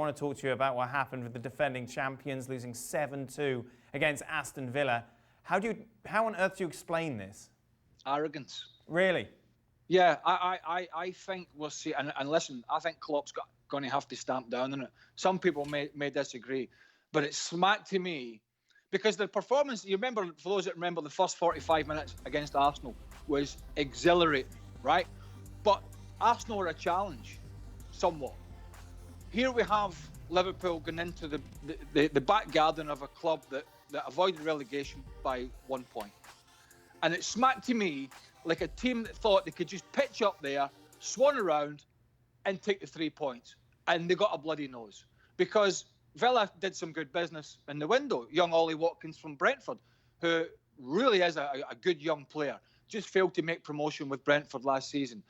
I want to talk to you about what happened with the defending champions losing 7-2 against Aston Villa. How on earth do you explain this? Arrogance. Really? Yeah, I think we'll see. And listen, I think Klopp's going to have to stamp down on it. Some people may disagree, but it smacked to me because the performance, you remember, for those that remember, the first 45 minutes against Arsenal was exhilarating, right? But Arsenal are a challenge, somewhat. Here we have Liverpool going into the back garden of a club that avoided relegation by 1 point. And it smacked to me like a team that thought they could just pitch up there, swan around, and take the 3 points. And they got a bloody nose. Because Villa did some good business in the window. Young Ollie Watkins from Brentford, who really is a good young player, just failed to make promotion with Brentford last season.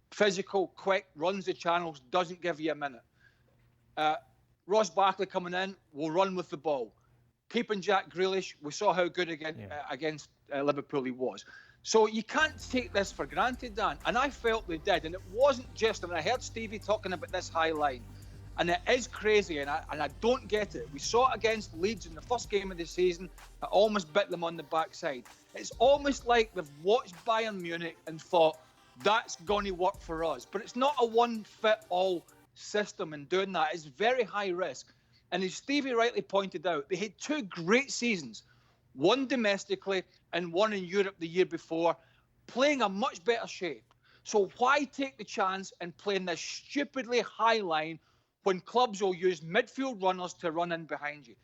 Physical, quick, runs the channels, doesn't give you a minute. Ross Barkley coming in, will run with the ball. Keeping Jack Grealish, we saw how good against Liverpool he was. So you can't take this for granted, Dan. And I felt they did. And it wasn't just, I mean, I heard Stevie talking about this high line. And it is crazy, and I don't get it. We saw it against Leeds in the first game of the season. I almost bit them on the backside. It's almost like they've watched Bayern Munich and thought, that's going to work for us. But it's not a one-fit-all system in doing that. It's very high risk. And as Stevie rightly pointed out, they had two great seasons, one domestically and one in Europe the year before, playing a much better shape. So why take the chance and play in this stupidly high line when clubs will use midfield runners to run in behind you?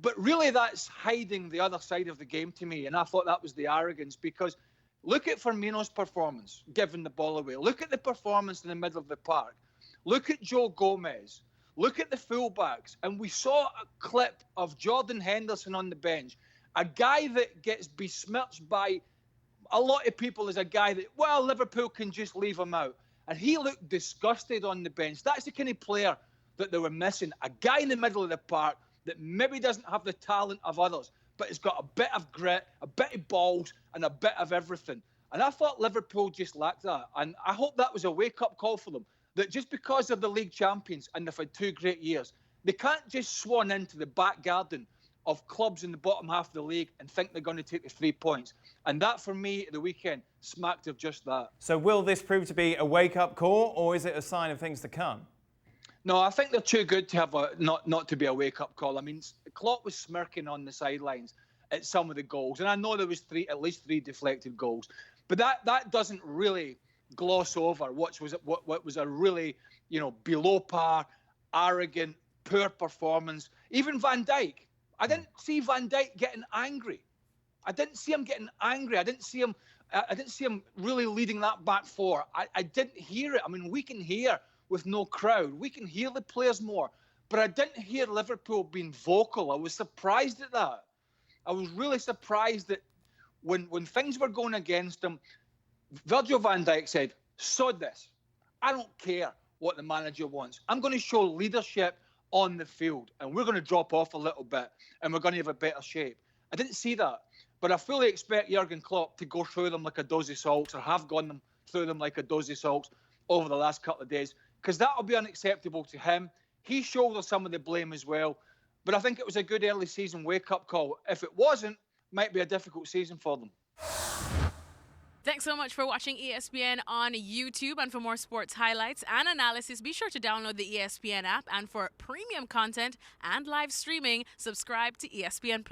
But really that's hiding the other side of the game to me, and I thought that was the arrogance, because look at Firmino's performance, giving the ball away. Look at the performance in the middle of the park. Look at Joe Gomez. Look at the fullbacks. And we saw a clip of Jordan Henderson on the bench, a guy that gets besmirched by a lot of people as a guy that, well, Liverpool can just leave him out. And he looked disgusted on the bench. That's the kind of player that they were missing. A guy in the middle of the park that maybe doesn't have the talent of others, but has got a bit of grit, a bit of balls, and a bit of everything. And I thought Liverpool just lacked that. And I hope that was a wake-up call for them, that just because they're the league champions and they've had 2 great years, they can't just swan into the back garden of clubs in the bottom half of the league and think they're going to take the 3 points. And that, for me, at the weekend, smacked of just that. So will this prove to be a wake-up call, or is it a sign of things to come? No, I think they're too good to have not to be a wake-up call. I mean, Klopp was smirking on the sidelines at some of the goals, and I know there was at least three deflected goals, but that doesn't really gloss over what was a really, below par, arrogant, poor performance. Even Van Dijk, I didn't see Van Dijk getting angry. I didn't see him getting angry. I didn't see him really leading that back four. I didn't hear it. I mean, we can hear with no crowd. We can hear the players more. But I didn't hear Liverpool being vocal. I was surprised at that. I was really surprised that when things were going against them, Virgil van Dijk said, sod this. I don't care what the manager wants. I'm going to show leadership on the field, and we're going to drop off a little bit, and we're going to have a better shape. I didn't see that. But I fully expect Jurgen Klopp to go through them like a dozy salts, or have gone through them like a dozy salts over the last couple of days, because that will be unacceptable to him. He shoulders some of the blame as well. But I think it was a good early season wake-up call. If it wasn't, might be a difficult season for them. Thanks so much for watching ESPN on YouTube. And for more sports highlights and analysis, be sure to download the ESPN app. And for premium content and live streaming, subscribe to ESPN+.